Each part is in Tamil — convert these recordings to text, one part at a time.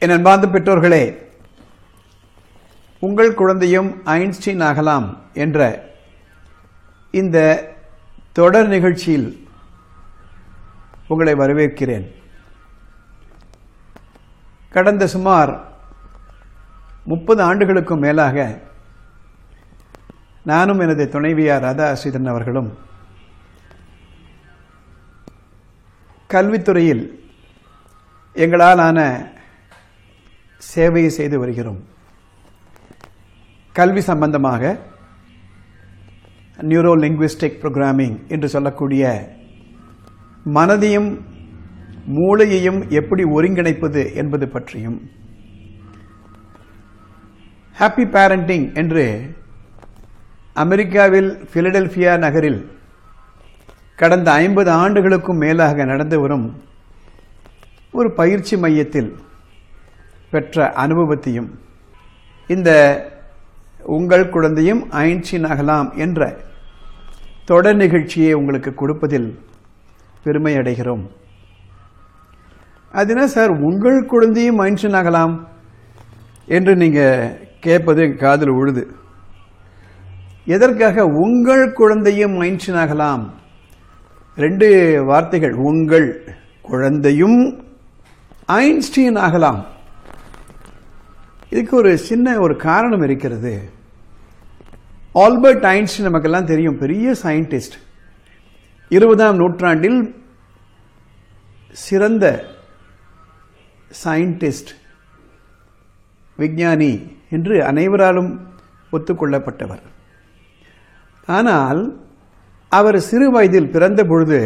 என் அன்பார்ந்த பெற்றோர்களே, உங்கள் குழந்தையும் ஐன்ஸ்டீன் ஆகலாம் என்ற இந்த தொடர் நிகழ்ச்சியில் உங்களை வரவேற்கிறேன். கடந்த சுமார் 30 ஆண்டுகளுக்கும் மேலாக நானும் எனது துணைவியார் ராதா ஸ்ரீதரன் அவர்களும் கல்வித்துறையில் எங்களாலான சேவையை செய்து வருகிறோம். கல்வி சம்பந்தமாக நியூரோ லிங்குவிஸ்டிக் புரோகிராமிங் என்று சொல்லக்கூடிய மனதையும் மூளையையும் எப்படி ஒருங்கிணைப்பது என்பது பற்றியும், ஹாப்பி பேரண்டிங் என்று அமெரிக்காவில் பிலடெல்பியா நகரில் கடந்த 50 ஆண்டுகளுக்கும் மேலாக நடந்து வரும் ஒரு பயிற்சி மையத்தில் பெற்ற அனுபவத்தையும், இந்த உங்கள் குழந்தையும் ஐன்ஸ்டீன் ஆகலாம் என்ற தொடர் நிகழ்ச்சியை உங்களுக்கு கொடுப்பதில் பெருமை அடைகிறோம். அது என்ன சார், உங்கள் குழந்தையும் ஐன்ஸ்டீன் ஆகலாம் என்று நீங்கள் கேட்பது காதில் உழுது. எதற்காக உங்கள் குழந்தையும் ஐன்ஸ்டீன் ஆகலாம்? 2 வார்த்தைகள், உங்கள் குழந்தையும் ஐன்ஸ்டீன் ஆகலாம். இதுக்கு ஒரு சின்ன காரணம் இருக்கிறது. ஆல்பர்ட் ஐன்ஸ்டீன் நமக்கெல்லாம் தெரியும், பெரிய சயின்டிஸ்ட். 20ஆம் நூற்றாண்டில் சிறந்த சயின்டிஸ்ட், விஞ்ஞானி என்று அனைவராலும் ஒத்துக்கொள்ளப்பட்டவர். ஆனால் அவர் சிறு வயதில் பிறந்த பொழுது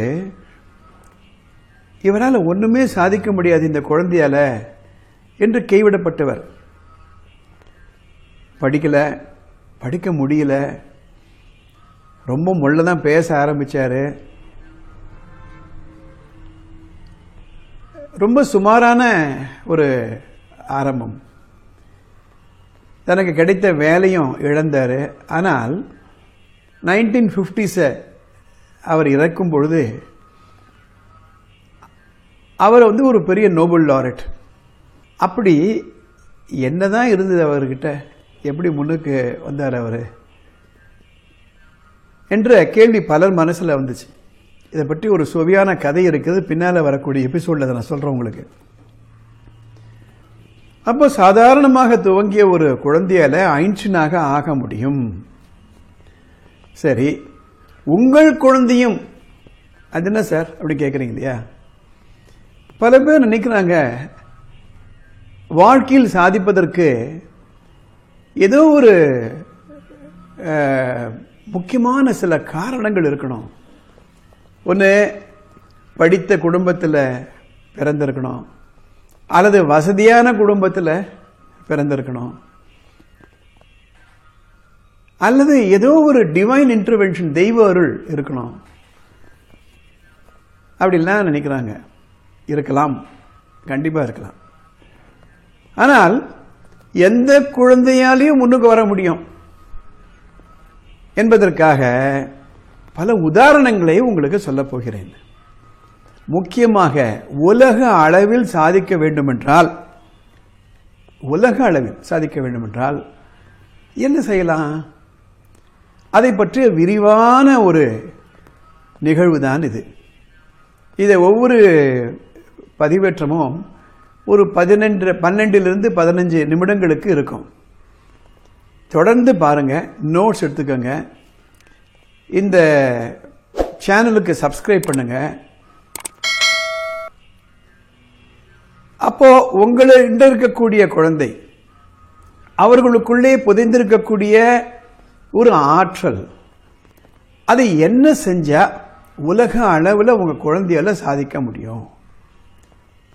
இவரால் ஒன்றுமே சாதிக்க முடியாது இந்த குழந்தையால என்று கைவிடப்பட்டவர். படிக்க முடியல, ரொம்ப முள்ளதான் பேச ஆரம்பிச்சாரு. ரொம்ப சுமாரான ஒரு ஆரம்பம். தனக்கு கிடைத்த வேலையும் இழந்தார். ஆனால் 1950s அவர் இறக்கும் பொழுது அவர் ஒரு பெரிய நோபல் லாரட். அப்படி என்னதான் இருந்தது அவர்கிட்ட, எப்படி முன்னுக்கு வந்தார் அவர் என்ற கேள்வி பலர் மனசில் வந்துச்சு. இதை பற்றி ஒரு சுவையான கதை இருக்குது, பின்னால் வரக்கூடிய எபிசோடில் நான் சொல்கிறேன் உங்களுக்கு. அப்போ சாதாரணமாக துவங்கிய ஒரு குழந்தையால ஐன்ஸ்டீனாக ஆக முடியும். சரி, உங்கள் குழந்தையும் அது என்ன சார் அப்படி கேட்குறீங்க இல்லையா? பல பேர் நினைக்கிறாங்க வாழ்க்கையில் சாதிப்பதற்கு ஏதோ ஒரு முக்கியமான சில காரணங்கள் இருக்கணும். ஒன்று, படித்த குடும்பத்தில் பிறந்திருக்கணும், அல்லது வசதியான குடும்பத்தில் பிறந்திருக்கணும், அல்லது ஏதோ ஒரு டிவைன் இன்டர்வென்ஷன், தெய்வ அருள் இருக்கணும். அப்படிலாம் நினைக்கிறாங்க. இருக்கலாம், கண்டிப்பாக இருக்கலாம். ஆனால் எந்த குழந்தையாலையும் முன்னுக்கு வர முடியும் என்பதற்காக பல உதாரணங்களை உங்களுக்கு சொல்லப் போகிறேன். முக்கியமாக உலக அளவில் சாதிக்க வேண்டுமென்றால் என்ன செய்யலாம், அதை பற்றிய விரிவான ஒரு நிகழ்வு தான் இது. இதை ஒவ்வொரு பதிவேற்றமும் ஒரு 12லிருந்து 15 நிமிடங்களுக்கு இருக்கும். தொடர்ந்து பாருங்க, நோட்ஸ் எடுத்துக்கோங்க, இந்த சேனலுக்கு சப்ஸ்கிரைப் பண்ணுங்க. அப்போ உங்களிடம் இருக்கக்கூடிய குழந்தை, அவர்களுக்குள்ளே புதைந்திருக்கக்கூடிய ஒரு ஆற்றல், அதை என்ன செஞ்சா உலக அளவில் உங்க குழந்தையால சாதிக்க முடியும்.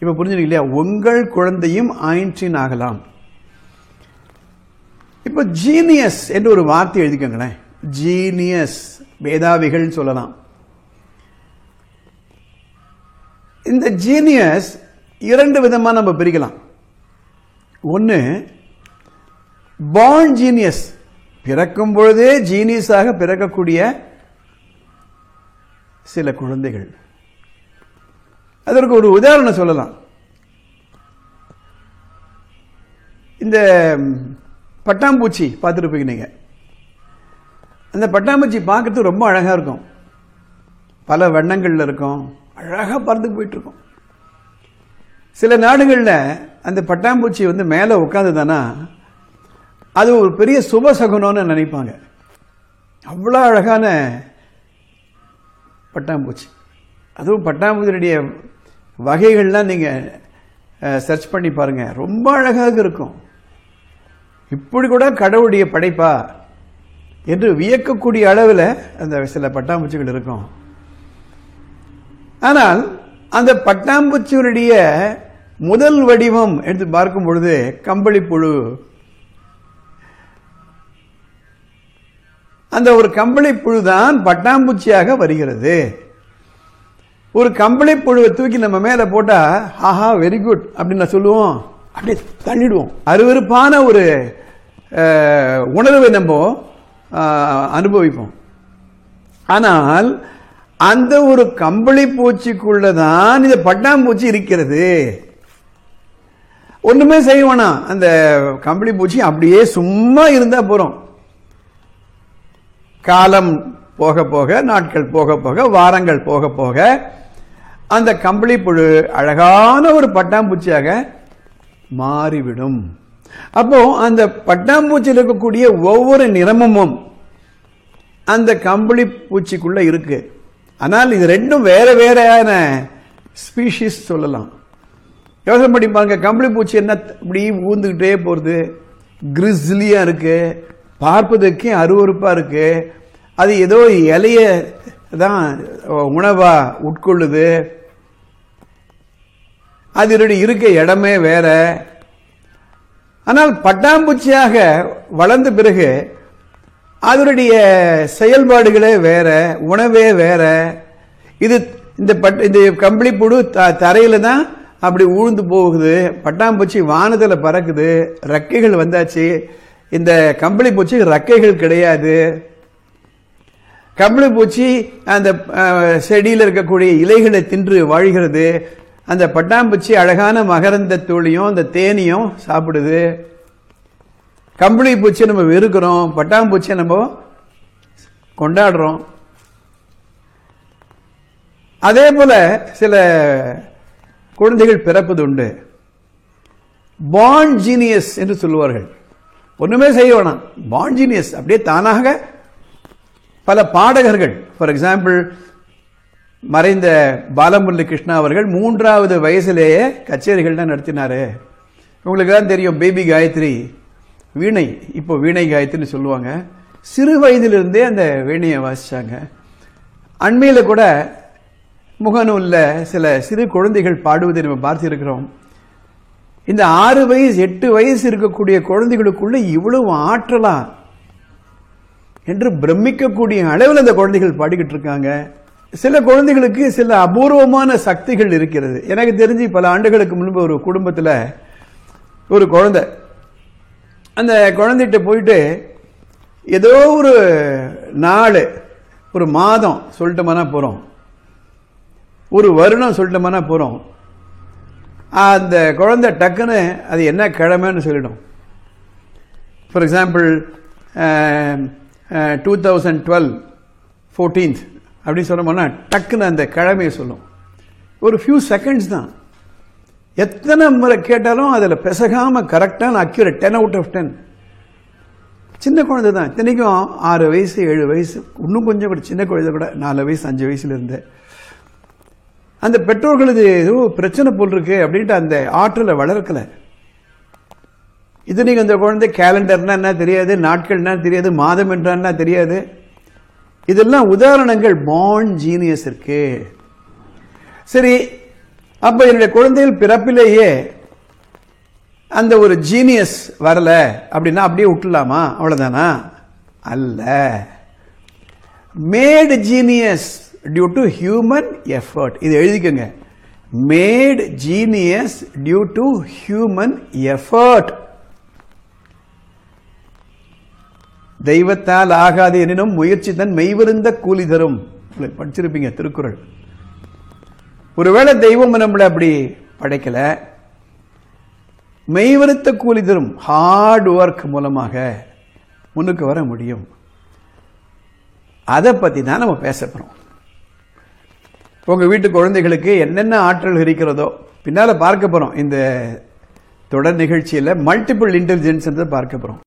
இப்ப புரிஞ்சுங்க இல்லையா? உங்கள் குழந்தையும் ஐன்ஸ்டீன் ஆகலாம். இப்ப ஜீனியஸ் என்று ஒரு வார்த்தை எழுதிக்கங்களேன். ஜீனியஸ், மேதாவிகள் சொல்லலாம். இந்த ஜீனியஸ் 2 விதமா நம்ம பிரிக்கலாம். ஒன்று, பார்ன் ஜீனியஸ், பிறக்கும் பொழுதே ஜீனியஸாக பிறக்கக்கூடிய சில குழந்தைகள். அதற்கு ஒரு உதாரணம் சொல்லலாம். இந்த பட்டாம்பூச்சி பார்த்துருப்பீங்க நீங்கள். அந்த பட்டாம்பூச்சி பார்க்கறதுக்கு ரொம்ப அழகாக இருக்கும். பல வண்ணங்களில் இருக்கும், அழகாக பறந்து போயிட்டுருக்கும். சில நாடுகளில் அந்த பட்டாம்பூச்சி வந்து மேலே உட்காந்துதானா அது ஒரு பெரிய சுபசகுனம்னு நினைப்பாங்க. அவ்வளோ அழகான பட்டாம்பூச்சி. அதுவும் பட்டாம்பூச்சியுடைய வகைகள்லாம் நீங்கள் சர்ச் பண்ணி பாருங்கள், ரொம்ப அழகாக இருக்கும். இப்படி கூட கடவுளுடைய படைப்பா என்று வியக்கக்கூடிய அளவில் அந்த சில பட்டாம்பூச்சிகள் இருக்கும். ஆனால் அந்த பட்டாம்பூச்சியுடைய முதல் வடிவம் எடுத்து பார்க்கும் பொழுது கம்பளிப்புழு. அந்த ஒரு கம்பளிப்புழு தான் பட்டாம்பூச்சியாக வருகிறது. ஒரு கம்பளிப்புழுவை தூக்கி நம்ம மேலே போட்டா ஆஹா வெரி குட் அப்படின்னு சொல்லுவோம், அப்படியே தள்ளிடுவோம். அருவருப்பான ஒரு உணர்வை நம்ம அனுபவிப்போம். ஆனால் அந்த ஒரு கம்பளி பூச்சிக்குள்ளதான் இந்த பட்டாம்பூச்சி இருக்கிறது. ஒண்ணுமே செய்ய வேணாம், அந்த கம்பளி பூச்சி அப்படியே சும்மா இருந்தா போறோம். காலம் போக போக, நாட்கள் போக போக, வாரங்கள் போக போக அந்த கம்பளி புழு அழகான ஒரு பட்டாம்பூச்சியாக மாறிவிடும். அப்போ அந்த பட்டாம்பூச்சியில் இருக்கக்கூடிய ஒவ்வொரு நிறமும் அந்த கம்பளி பூச்சிக்குள்ள இருக்கு. ஆனால் இது ரெண்டும் வேற வேறையான ஸ்பீஷீஸ் சொல்லலாம். யோசனை பண்ணி பாருங்க, கம்பளி பூச்சி என்ன இப்படி ஊந்துக்கிட்டே போறது, கிரிஸ்லியா இருக்கு, பார்ப்பதற்கே அருவருப்பா இருக்கு. அது ஏதோ இலைய தான் உணவா உட்கொள்ளுது. அதனுடைய இருக்க இடமே வேற. ஆனால் பட்டாம்பூச்சியாக வளர்ந்த பிறகு அதனுடைய செயல்பாடுகளே வேற, உணவே வேற. இது இந்த கம்பளி புழு தரையில தான் அப்படி ஊழ்ந்து போகுது, பட்டாம்பூச்சி வானத்தில் பறக்குது, ரெக்கைகள் வந்தாச்சு. இந்த கம்பளி பூச்சி ரெக்கைகள் கிடையாது. கம்பளி பூச்சி அந்த செடியில் இருக்கக்கூடிய இலைகளை தின்று வாழ்கிறது. அந்த பட்டாம்பூச்சி அழகான மகரந்த தூளியும் அந்த தேனியும் சாப்பிடுது. கம்பளி பூச்சியை நம்ம வெறுக்கிறோம், பட்டாம்பூச்சியை நம்ம கொண்டாடுறோம். அதே போல சில குழந்தைகள் பிறப்பது உண்டு. பார்ன் ஜீனியஸ் என்று சொல்லுவார்கள். ஒண்ணுமே செய்ய வேணாம், பார்ன் ஜீனியஸ், அப்படியே தானாக. பல பாடகர்கள், ஃபார் எக்ஸாம்பிள் மறைந்த பாலமுரளி கிருஷ்ணா அவர்கள் 3வது வயசிலேயே கச்சேரிகள் தான் நடத்தினாரு. உங்களுக்கு தான் தெரியும், பேபி காயத்ரி வீணை, இப்போ வீணை காயத்ரின்னு சொல்லுவாங்க. சிறு வயதிலிருந்தே அந்த வீணையை வாசிச்சாங்க. அண்மையில் கூட முகநூல்ல சில சிறு குழந்தைகள் பாடுவதை நம்ம பார்த்திருக்கிறோம். இந்த 6 வயசு 8 வயசு இருக்கக்கூடிய குழந்தைகளுக்குள்ள இவ்வளவு ஆற்றலா என்று பிரமிக்கக்கூடிய அளவில் அந்த குழந்தைகள் பாடிக்கிட்டு இருக்காங்க. சில குழந்தைகளுக்கு சில அபூர்வமான சக்திகள் இருக்கிறது. எனக்கு தெரிஞ்சு பல ஆண்டுகளுக்கு முன்பு ஒரு குடும்பத்தில் ஒரு குழந்தை, அந்த குழந்தைகிட்ட போயிட்டு ஏதோ ஒரு நாள், ஒரு மாதம் சொல்லிட்டோம்னா போகிறோம், ஒரு வருடம் சொல்லிட்டோம்னா போகிறோம். அந்த குழந்தை டக்குன்னு அது என்ன கிழமைன்னு சொல்லிடும். ஃபார் எக்ஸாம்பிள் 2012 14th அப்படின்னு சொன்னோம்னா டக்குன்னு அந்த கிழமையை சொல்லும். ஒரு ஃபியூ செகண்ட்ஸ் தான். எத்தனை முறை கேட்டாலும் அதில் பெசகாமல் கரெக்டான அக்யூரேட் 10 out of 10. சின்ன குழந்தை தான், இத்தனைக்கும் 6 வயசு 7 வயசு, இன்னும் கொஞ்சம் கூட சின்ன குழந்தை கூட 4 வயசு 5 வயசுல இருந்து. அந்த பெற்றோர்களுக்கு ஏதோ பிரச்சனை போல் இருக்கு அப்படின்ட்டு அந்த ஆற்றலை வளர்க்கல. இது நீங்க அந்த குழந்தை கேலண்டர்னா என்ன தெரியாது, நாட்கள்னா தெரியாது, மாதம் என்றான்னா தெரியாது. இதெல்லாம் உதாரணங்கள் பார்ன் ஜீனியஸ் இருக்கு. சரி, அப்ப என்னுடைய குழந்தைகள் பிறப்பிலேயே அந்த ஒரு ஜீனியஸ் வரல அப்படின்னா அப்படியே விட்டுலாமா? அவ்வளவுதானா? அல்ல. Mad genius due to human effort. இது எழுதிக்கங்க, mad genius due to human effort. தெய்வத்தால் ஆகாது எனினும் முயற்சி தன் மெய்விருந்த கூலி தரும். படிச்சிருப்பீங்க திருக்குறள். ஒருவேளை தெய்வம் நம்மளை அப்படி படைக்கல, மெய்வருத்த கூலி தரும் ஹார்ட் ஒர்க் மூலமாக முன்னுக்கு வர முடியும். அதை பற்றி தான் நம்ம பேச போகிறோம். உங்கள் வீட்டு குழந்தைகளுக்கு என்னென்ன ஆற்றல் இருக்கிறதோ பின்னால் பார்க்க போகிறோம். இந்த தொடர் நிகழ்ச்சியில் மல்டிபிள் இன்டெலிஜென்ஸ் பார்க்க போகிறோம்.